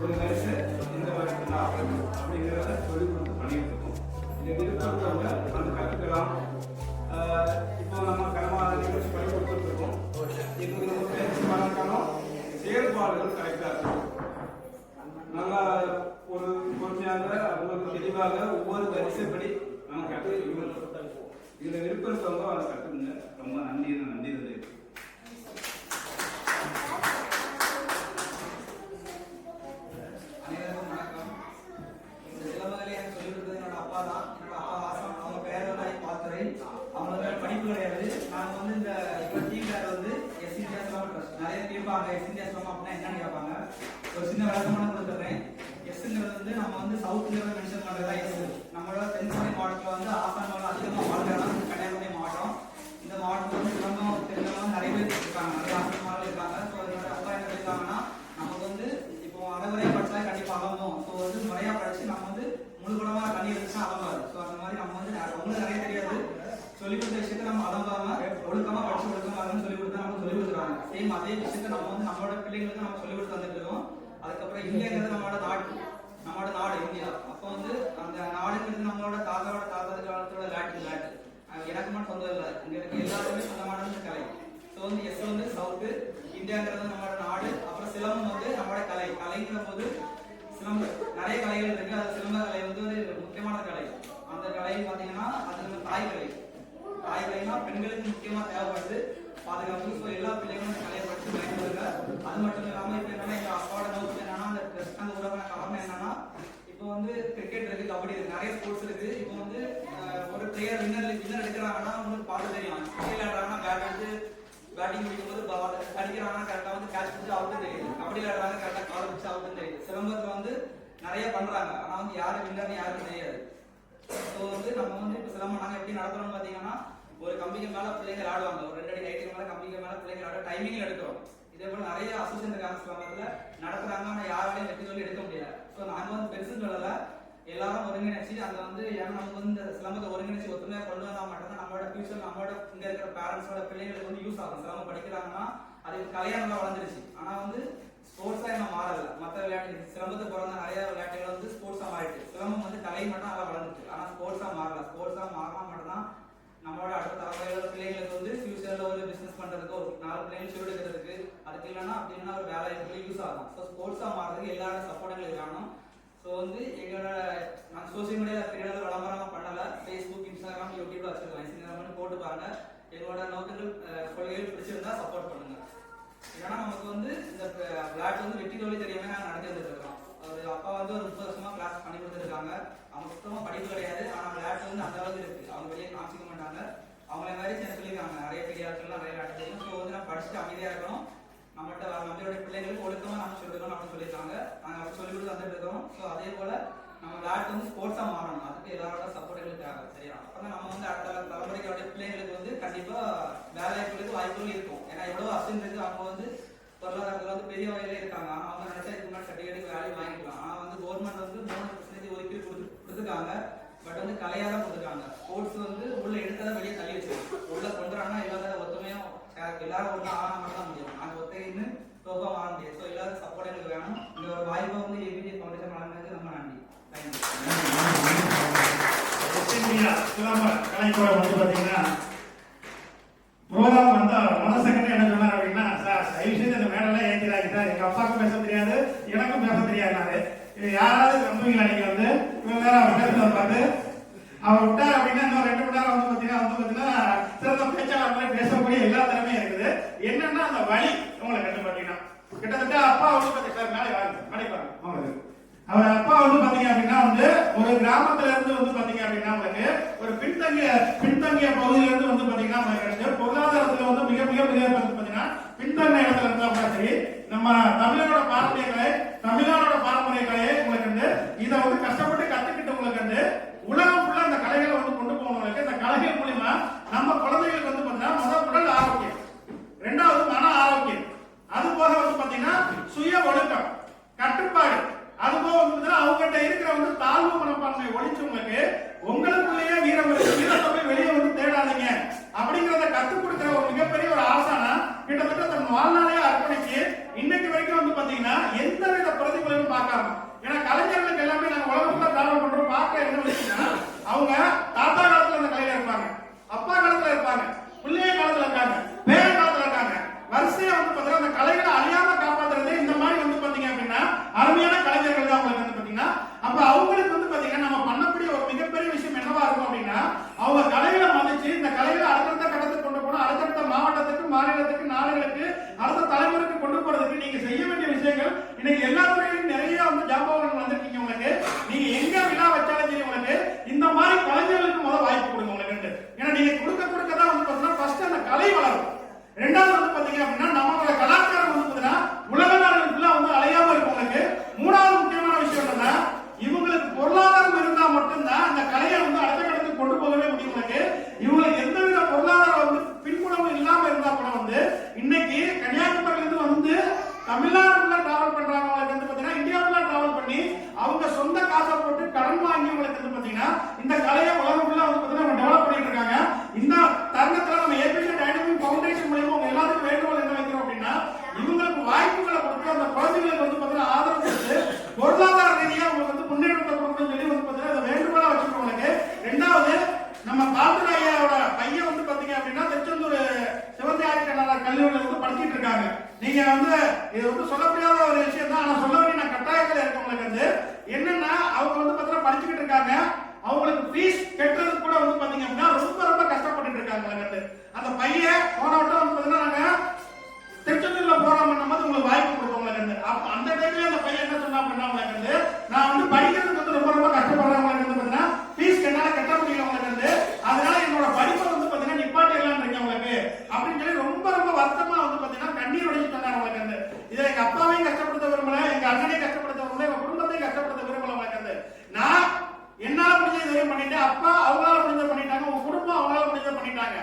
ஒரு வயசு இந்த வயசு அப்படிங்கிறத சொல்லிக் கொடுத்து பண்ணிட்டு இருக்கோம். இதை விருப்பத்தவங்க அந்த கற்றுக்கலாம். இப்போ நம்ம கனமான நிகழ்ச்சி பண்ணி கொடுத்துருக்கோம். இப்போ நம்ம பயிற்சி பண்ணாலும் செயல்பாடுகள் கரெக்டாக இருக்கும். நல்லா ஒரு பொறுமையாக ஒரு தெளிவாக ஒவ்வொரு வரிசைப்படி நம்ம கற்று இதில் விருப்பத்தவங்க அதை கற்றுக்குங்க. ரொம்ப நன்றி நன்றி. படிப்பு கிடையாது. நாங்கள் வந்து இந்த டீம் பேர் வந்து எஸ்இந்தியா ஸ்லம் ட்ரஸ்ட். நிறைய கேட்பாங்க எஸ்இந்தியா ஸ்லம் அப்படின்னா என்னன்னு கேட்பாங்க. ஒரு சின்ன விளக்கமான கொடுத்துட்றேன். எஸ்ங்கிறது வந்து நம்ம வந்து சவுத்துங்கிறத மென்ஷன் பண்ணுறதா எஸ். நம்மளோட தென்கொடை மாவட்டத்தில் வந்து ஆசான் அதிகமாக வாழ்கிறாங்க கன்னியாகுமரி மாவட்டம். இந்த மாவட்டத்தில் வந்து சிலம்பம் தெரிஞ்சவங்க நிறைய பேர் இருக்காங்க, நிறைய ஆசிரியர்கள் இருக்காங்க. ஸோ அதனால அப்பா என்ன இருக்காங்கன்னா நமக்கு வந்து இப்போ அரைவரையாக படிச்சா கண்டிப்பாக அலம்பும். ஸோ வந்து முறையாக படிச்சு நம்ம வந்து முழுகுடமாக தண்ணி வச்சுன்னா அலம்பாது. ஸோ அந்த மாதிரி நம்ம வந்து அவங்களுக்கு நிறைய தெரியாது. சொல்லிக் கொடுத்த விஷயத்தை நம்ம அலம்பாம ஒழுக்கமா படிச்சு ஒழுக்கமாகன்னு சொல்லி கொடுத்தா நம்ம சொல்லி கொடுத்துருவாங்க. சேம் அதே விஷயத்த நம்ம வந்து நம்மளோட பிள்ளைங்களுக்கு நம்ம சொல்லி கொடுத்து வந்துட்டு இருக்கோம். அதுக்கப்புறம் இந்தியாங்கிறது நம்மளோட நாடு இந்தியா. அப்போ வந்து அந்த நாடுங்கிறது நம்மளோட தாத்தாவோட காலத்தோட லேட்டு எனக்கு மட்டும் சொந்தம் இல்லை, இங்க இருக்க எல்லாருமே சொந்தமானது கலை. ஸோ வந்து எஸ் வந்து சவுத்து, இந்தியாங்கிறது நம்மளோட நாடு. அப்புறம் சிலம்பம் வந்து நம்மளோட கலைங்கிற போது சிலம்பம் நிறைய கலைகள் இருக்கு. அது சிலம்ப கலை வந்து ஒரு முக்கியமான கலை. அந்த கலை பார்த்தீங்கன்னா அது நம்ம தாய்கலைனா பெண்களுக்கு முக்கியமா தேவைப்படுது பாதுகாப்பு. ஸோ எல்லா பிள்ளைகளும் கலையை படிச்சு பயன்படுங்க. அது மட்டும் இல்லாமல் இப்போ என்னன்னா எங்கள் அப்பாவோட நோக்கம் என்னன்னா அந்த ட்ரெஸ்ட் அந்த உறவான காரணம் என்னன்னா இப்போ வந்து கிரிக்கெட் இருக்கு, கபடி இருக்கு, நிறைய ஸ்போர்ட்ஸ் இருக்கு. இப்போ வந்து ஒரு பிளேயர் வின்னர் எடுக்கிறாங்கன்னா உங்களுக்கு பார்த்து தெரியும். விளையாடுறாங்கன்னா பேட் எடுத்து பேட்டிங் பிடிக்கும் போது பால் அடிக்கிறாங்கன்னா கரெக்டாக வந்து கேட்ச் பிடிச்சி அவுட்டும் தெரியுது. கபடி விளையாடுறாங்க கரெக்டாக கால் பிடிச்சி அவுட்டும் தெரியுது. சிலம்பத்தில் வந்து நிறைய பண்றாங்க, ஆனால் வந்து யாரு வின்னர்னு யாருக்கும் தெரியாது. ஸோ வந்து நம்ம வந்து இப்போ சிலம்பம் நாங்கள் எப்படி நடத்துறோம்னு பார்த்தீங்கன்னா ஒரு கம்பிக்கு மேலே பிள்ளைங்க ஆடுவாங்க, ஒரு 2 அடி ஹைட்டுக்கு மேலே கம்பிக்கு மேலே பிள்ளைங்க ஆட டைமிங்கில் எடுக்கிறோம். இதே போல் நிறைய அசோசியேஷன் இருக்காங்க சிலம்பத்தில் நடத்துறாங்க, ஆனால் யாராலையும் வெற்றி சொல்லி எடுக்க முடியல. ஸோ நாங்கள் வந்து பெருசுன்னு சொல்லலை, எல்லாரும் ஒருங்கிணைச்சு அந்த வந்து ஏன்னா நமக்கு வந்து இந்த சிலம்பத்தை ஒருங்கிணைச்சு ஒத்துமையாக கொண்டு வந்தால் மட்டும்தான் நம்மளோட ஃபியூச்சர் நம்மளோட இங்கே இருக்கிற பேரண்ட்ஸோட பிள்ளைங்களுக்கு வந்து யூஸ் ஆகும். சிலம்பம் படிக்கிறாங்கன்னா அதுக்கு கலையாக நல்லா வளர்ந்துருச்சு. ஆனால் வந்து ஸ்போர்ட்ஸாக இன்னும் மாறல. மற்ற விளையாட்டு சிலம்பத்தை பிறந்த நிறைய விளையாட்டுகள் வந்து ஸ்போர்ட்ஸாக மாறிட்டு, சிலம்பம் வந்து கலை மட்டும் நல்லா வளர்ந்துச்சு. ஆனால் ஸ்போர்ட்ஸாக மாறல. ஸ்போர்ட்ஸாக மாறினா மட்டும்தான் நம்மளோட அடுத்த தலைமுறையோட பிள்ளைங்களுக்கு வந்து ஃபியூச்சர்ல ஒரு பிசினஸ் பண்றதுக்கு ஒரு 4 பிள்ளைங்க சொல்லி எடுக்கிறதுக்கு அதுக்கு இல்லைன்னா அப்படின்னா ஒரு வேலைக்கு யூஸ் ஆகும். ஸோ ஸ்போர்ட்ஸாக மாறதுக்கு எல்லாரோட சப்போர்ட் எங்களுக்கு வேணும். ஸோ வந்து எங்களோட நாங்கள் சோசியல் மீடியாவில் பெரிய அளவு விளம்பரம் பண்ணலை. ஃபேஸ்புக், இன்ஸ்டாகிராம், யூடியூப்ல வச்சிருக்கோம். இன்ஸ்டாகிராம் போட்டு பாருங்க. எங்களோட நோக்கங்கள் கொள்கைகள் பிடிச்சிருந்தா சப்போர்ட் பண்ணுங்க. ஏன்னா நமக்கு வந்து இந்த விளையாட்டு வந்து வெற்றி தோல்வி தெரியாம நாங்கள் நடத்தி வந்துட்டு இருக்கோம். ஒரு அப்பா வந்து ஒரு 30 வருஷமா கிளாஸ் பண்ணி கொடுத்துருக்காங்க. அவங்க சுத்தமாக படிப்பு கிடையாது, ஆனால் விளையாட்டு வந்து அந்த அளவுக்கு இருக்கு. அவங்க வெளியே காமிச்சிக்க மாட்டாங்க. அவங்கள மாதிரி சொல்லியிருக்காங்க நிறைய பெரிய ஆட்கள்லாம் நிறைய விளையாட்டு தெரியும். ஸோ வந்து நான் படிச்சுட்டு அமைதியாக இருக்கணும், நம்மளோட பிள்ளைங்களுக்கு ஒழுக்கமாக நம்ம சொல்லிருக்கணும் அப்படின்னு சொல்லியிருக்காங்க. நாங்கள் அப்படி சொல்லி கொடுத்து வந்துட்டு இருக்கோம். ஸோ அதே போல நம்ம விளையாட்டு வந்து ஸ்போர்ட்ஸாக மாறணும். அதுக்கு எல்லாரோட சப்போர்ட் எங்களுக்கு தேவை. சரியா? அப்போ நம்ம வந்து அடுத்த தலைமுறைக்கு பிள்ளைங்களுக்கு வந்து கண்டிப்பாக வேலைகளுக்கு வாய்ப்புகள் இருக்கும். ஏன்னா எவ்வளோ அசன் இருக்கு, அவங்க வந்து பொருளாதாரத்தில் வந்து பெரிய வகையிலே இருக்காங்க. ஆனால் அவங்க நினைச்சா இதுக்கு முன்னாடி சர்டிஃபிகேட் வேலையை வாங்கிக்கலாம். ஆனால் வந்து கவர்மெண்ட் வந்து 3% ஒதுக்கீடு கொடுத்துருக்காங்க. பட் வந்து கலையாக தான் கொடுத்துருக்காங்க. ஸ்போர்ட்ஸ் வந்து உள்ள எடுத்ததை வெளியே தள்ளி வச்சிருக்காங்க. உள்ள கொண்டுறாங்கன்னா எல்லாரும் ஒத்துமையும் எல்லாரும் ஒன்றா ஆனா மட்டும் தான் முடியும். நாங்கள் ஒத்தைன்னு டோப்பாக வாங்க முடியாது. ஸோ எல்லாரும் சப்போர்ட் எனக்கு வேணும். இந்த ஒரு வாய்ப்பை வந்து ஏபிஜே ஃபவுண்டேஷன் வழங்கினதுக்கு ரொம்ப நன்றி. கலைக்கூட வந்து பார்த்தீங்கன்னா ப்ரோக்ராம் வந்த முதல் செகண்ட் என்ன சொன்னார் அப்படின்னா, சார் தயவு செய்து இந்த மேடெல்லாம் ஏற்றிடாங்க சார், எங்கள் அப்பாவுக்கும் பேச தெரியாது எனக்கும் பேச தெரியாது. இது யாராவது நம்புவீங்களா? நீங்க வந்து இவ்வளவு நேரம் அவர் பேசுறத பார்த்து அவர் விட்டார் அப்படின்னா இன்னும் 2 மணி நேரம் வந்து பாத்தீங்கன்னா சிறந்த பேச்சாளர் மாதிரி பேசக்கூடிய எல்லா திறமையும் இருக்குது. என்னன்னா அந்த வழி உங்களை கண்டு பாத்தீங்கன்னா கிட்டத்தட்ட அப்பா வந்து பாத்தீங்கன்னா மேலே வாங்க மடைக்கு வாங்க அவங்களுக்கு அவர் அப்பா வந்து பாத்தீங்க அப்படின்னா வந்து ஒரு கிராமத்துல இருந்து வந்து பாத்தீங்க அப்படின்னா உங்களுக்கு ஒரு பின்தங்கிய பகுதியில இருந்து வந்து பாத்தீங்கன்னா உங்களுக்கு பொருளாதாரத்துல வந்து மிக மிக மிக பாத்தீங்கன்னா பின்தங்கிய இடத்துல இருந்தா கூட சரி நம்ம தமிழரோட பாரம்பரியங்களே உங்களுக்கு வந்து இதை வந்து கஷ்டப்பட்டு கத்துக்கிட்டு உங்களுக்கு வந்து உலகம் ஃபுல்லா அந்த கலைகளை வந்து கொண்டு போனவங்களுக்கு இந்த கலைகள் மூலியமா நம்ம குழந்தைகளுக்கு வந்து பாத்தீங்கன்னா முதல் உடல் ஆரோக்கியம், 2வது மன ஆரோக்கியம், அது போக வந்து பாத்தீங்கன்னா சுய ஒழுக்கம், கட்டுப்பாடு, அது போக வந்து அவங்ககிட்ட இருக்கிற வந்து தாழ்வு மனப்பான்மை ஒழிச்சவங்களுக்கு உங்களுக்குள்ளேயே வீரத்தை வெளியே வந்து தேடாதீங்க அப்படிங்கறத கத்துக் கொடுக்கிற ஒரு மிகப்பெரிய ஒரு ஆசானா கிட்டத்தட்ட தன் வாழ்நாளே அர்ப்பணிச்சு இன்னைக்கு வரைக்கும் வந்து பாத்தீங்கன்னா எந்த வித பிரதிபலனும் பார்க்காம. ஏன்னா கலைஞர்களுக்கு எல்லாமே நாங்க உலகத்துல டிராவல் பண்றோம் பார்க்க என்ன விஷயம்னா அவங்க தாத்தா காலத்துல அந்த கலையில இருப்பாங்க, அப்பா காலத்துல இருப்பாங்க, பிள்ளைய காலத்துல இருக்காங்க, பேர காலத்துல இருக்காங்க. வரிசையா வந்து பாத்தீங்கன்னா அந்த கலைகளை அழியாம காப்பாத்துறது இந்த மாதிரி வந்து பாத்தீங்க அப்படின்னா அருமையான கலைஞர்கள் தான் உங்களுக்கு வந்து பாத்தீங்கன்னா. அப்ப அவங்களுக்கு வந்து பாத்தீங்கன்னா நம்ம பண்ணக்கூடிய ஒரு மிகப்பெரிய விஷயம் என்னவா இருக்கும் அப்படின்னா அவங்க கலைகளை மதிச்சு இந்த கலைகளை அடுத்தடுத்த கட்டத்துக்கு கொண்டு போனா அடுத்தடுத்த மாவட்டத்துக்கு, மாநிலத்துக்கு, நாடுகளுக்கு, அடுத்த தலைமுறைக்கு கொண்டு போறதுக்கு நீங்க செய்ய வேண்டிய விஷயங்கள் இன்னைக்கு எல்லா துறையிலும் நிறைய வந்து ஜாம்பவான்கள் வந்திருக்கீங்க. உங்களுக்கு நீங்க எங்க விழா வச்சாலும் சரி உங்களுக்கு இந்த மாதிரி கலைஞர்களுக்கு முதல் வாய்ப்பு கொடுங்க உங்களுக்கு. ஏன்னா நீங்க கொடுக்க தான் வந்து பாத்தீங்கன்னா ஃபர்ஸ்ட் அந்த கலை வளரும். 2வது வந்து பாத்தீங்க அப்படின்னா நம்மளோட கலாச்சாரம் வந்து பாத்தீங்கன்னா உலக நாடுகளுக்குள்ள வந்து அலையாம இருக்கும் உங்களுக்கு. 3வது முக்கியமான விஷயம் என்னன்னா இவங்களுக்கு பொருளாதாரம் இருந்தா மட்டும்தான் அந்த கலையை வந்து அடுத்த கட்டத்துக்கு கொண்டு போகவே முடியும் உங்களுக்கு. இவங்களுக்கு எந்தவித பொருளாதாரம் வந்து பின்புலமும் இல்லாம இருந்தா கூட வந்து இன்னைக்கு கன்னியாகுமரியில இருந்து வந்து தமிழ்நாடுக்குள்ள டிராவல் பண்றாங்க உங்களுக்கு வந்து பாத்தீங்கன்னா இந்தியாவுக்குள்ள டிராவல் பண்ணி அவங்க சொந்த காசை போட்டு கடன் வாங்கி உங்களுக்கு வந்து பாத்தீங்கன்னா இந்த கலையை உலகம் ஃபுல்லா வந்து பாத்தீங்கன்னா டெவலப் பண்ணிட்டு இருக்காங்க. இந்த தருணத்துல நம்ம ஏபிசி டைனமிக் ஃபவுண்டேஷன் மூலமா உங்க எல்லாருக்கும் வேண்டுகோள் என்ன வைக்கிறோம் அப்படின்னா இவங்களுக்கு வாய்ப்புகளை கொடுத்து அந்த குழந்தைகளுக்கு வந்து பாத்தீங்கன்னா ஆதரவு கொடுத்து பொருளாதார ரீதியா உங்களுக்கு வந்து முன்னேற்றத்தை கொடுக்கணும்னு சொல்லி வந்து பாத்தீங்கன்னா அதை வேண்டுகோளா வச்சுக்கோங்க உங்களுக்கு. 2வது நம்ம பால்துரை ஐயாவோட பையன் வந்து பாத்தீங்க அப்படின்னா திருச்செந்தூர் சிவந்தியாரி கல்லூரியில வந்து படிச்சிட்டு இருக்காங்க. நீங்க வந்து இது வந்து சொல்ல முடியாத ஒரு விஷயம் தான், ஆனா சொல்ல வேண்டிய நான் கட்டாயத்துல இருக்கவங்களுக்கு வந்து என்னன்னா அவங்க வந்து பாத்தீங்கன்னா படிச்சுக்கிட்டு இருக்காங்க. அவங்களுக்கு ஃபீஸ் கட்டுறது கூட வந்து பாத்தீங்க அப்படின்னா ரொம்ப கஷ்டப்பட்டு இருக்காங்க. அந்த பையன் போன வட்டம் வந்து பாத்தீங்கன்னா நாங்க திருச்செந்தூர்ல ப்ரோக்ராம் பண்ணும்போது உங்களுக்கு வாய்ப்பு கொடுத்தோம். அந்த டைம்ல அந்த பையன் என்ன சொன்னா அப்படின்னா உங்களுக்கு நான் வந்து படிக்கிறதுக்கு வந்து ரொம்ப கஷ்டப்படுறேன் உங்களுக்கு பாத்தீங்கன்னா ஃபீஸ் என்னால கட்ட முடியல உங்களுக்கு, அதனால என்னோட படிப்பை வந்து பாத்தீங்கன்னா நிப்பாட்டிடலாம் இருக்கேன் உங்களுக்கு அப்படின்னு சொல்லி ரொம்ப வருத்தமா வந்து பாத்தீங்கன்னா கண்ணீர் வடிச்சு சொன்னாங்க உங்களுக்கு. இதை எங்க அப்பாவையும் கஷ்டப்படுத்த விரும்பல, எங்க அண்ணனையும் கஷ்டப்படுத்த விரும்பல, எங்க குடும்பத்தையும் கஷ்டப்படுத்த விரும்பல உங்களுக்கு. நான் என்னால முடிஞ்ச இதுவரையும் பண்ணிட்டேன், அப்பா அவங்களால முடிஞ்ச பண்ணிட்டாங்க, உங்க குடும்பம் அவங்களால முடிஞ்ச பண்ணிட்டாங்க,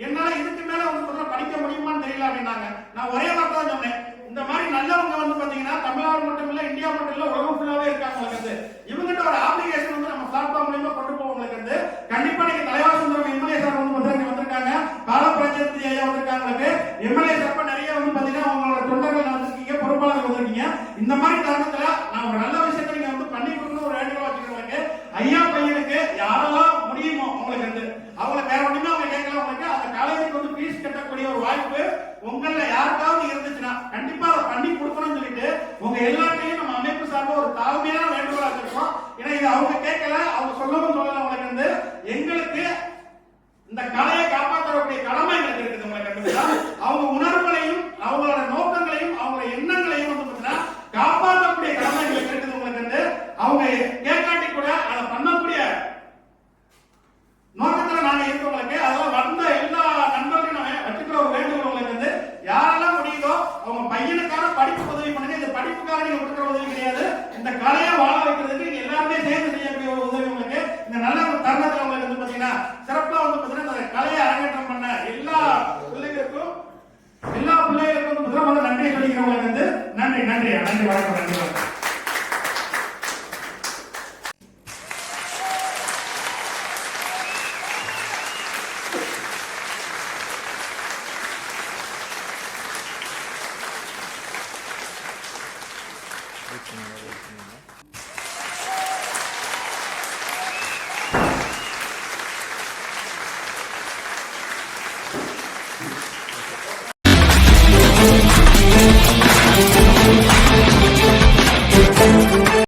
என்னால இதுக்கு மேல வந்து படிக்க முடியுமான்னு தெரியல அப்படின்னாங்க. நான் ஒரே வார்த்தை தான் சொன்னேன், இந்த மாதிரி நல்லவங்க வந்து பாத்தீங்கன்னா தமிழ்நாடு மட்டும் இல்ல இந்தியா மட்டும் இல்ல உலகம் ஃபுல்லாவே இருக்காங்க உங்களுக்கு. இவங்கிட்ட ஒரு அப்ளிகேஷன் வந்து நம்ம பிளாட்ஃபார்ம் மூலமா கொண்டு போவோம் உங்களுக்கு. கண்டிப்பா நீங்க தலைவர் சுந்தரம் எம்எல்ஏ சார் வந்து பாத்தீங்கன்னா வந்திருக்காங்க, பாலப்பிரஜாபதி ஐயா வந்திருக்காங்க உங்களுக்கு. எம்எல்ஏ சார் நிறைய வந்து பாத்தீங்கன்னா உங்களோட தொண்டர்கள் வந்திருக்கீங்க, பொறுப்பாளர்கள் வந்திருக்கீங்க. இந்த மாதிரி தருணத்துல நான் ஒரு நல்ல விஷயத்தை நீங்க வந்து பண்ணி கொடுக்கணும் ஒரு வேண்டுகோள் வச்சுக்கிறவங்களுக்கு. ஐயா பையனுக்கு யாரெல்லாம் முடியுமோ உங்களுக்கு வந்து அவங்களை வேற ஒண்ணுமே அவங்க கேட்கலாம் உங்களுக்கு. அந்த காலேஜுக்கு வந்து ஃபீஸ் கட்டக்கூடிய ஒரு வாய்ப்பு உங்கள யாருக்காவது இருந்துச்சுன்னா கண்டிப்பா அதை பண்ணி கொடுக்கணும்னு சொல்லிட்டு உங்க எல்லாத்தையும் நம்ம அமைப்பு சார்பா ஒரு தாழ்மையான வேண்டுகோளா வச்சிருக்கோம். ஏன்னா இது அவங்க கேட்கல, அவங்க சொல்லவும் சொல்லல உங்களுக்கு வந்து எங்களுக்கு இந்த கலையை காப்பாற்றக்கூடிய கடமை எங்களுக்கு இருக்குது உங்களுக்கு. அவங்க உணர்வுகளையும் அவங்களோட நோக்கங்களையும் அவங்களோட எண்ணங்களையும் வந்து பாத்தீங்கன்னா காப்பாற்றக்கூடிய கடமை எங்களுக்கு இருக்குது உங்களுக்கு வந்து. அவங்க கேட்காட்டி கூட அதை பண்ணக்கூடிய நோக்கத்துல நாங்க இருக்கவங்களுக்கு அதெல்லாம் வந்த எல்லா நண்பர்களையும் நம்ம வச்சுக்கிற ஒரு வேண்டுகோள் உங்களுக்கு வந்து யாரெல்லாம் முடியுதோ அவங்க பையனுக்கான படிப்பு உதவி பண்ணுங்க. இந்த படிப்புக்காக நீங்க கொடுக்குற உதவி கிடையாது, இந்த கலையை வாழ வைக்கிறதுக்கு நீங்க எல்லாருமே சேர்ந்து செய்யக்கூடிய ஒரு உதவி உங்களுக்கு. இந்த நல்ல தருணத்துல உங்களுக்கு வந்து பாத்தீங்கன்னா சிறப்பா வந்து பாத்தீங்கன்னா இந்த கலையை அரங்கேற்றம் பண்ண எல்லா பிள்ளைகளுக்கும் வந்து நன்றி சொல்லிக்கிறவங்களுக்கு வந்து நன்றி வணக்கம்.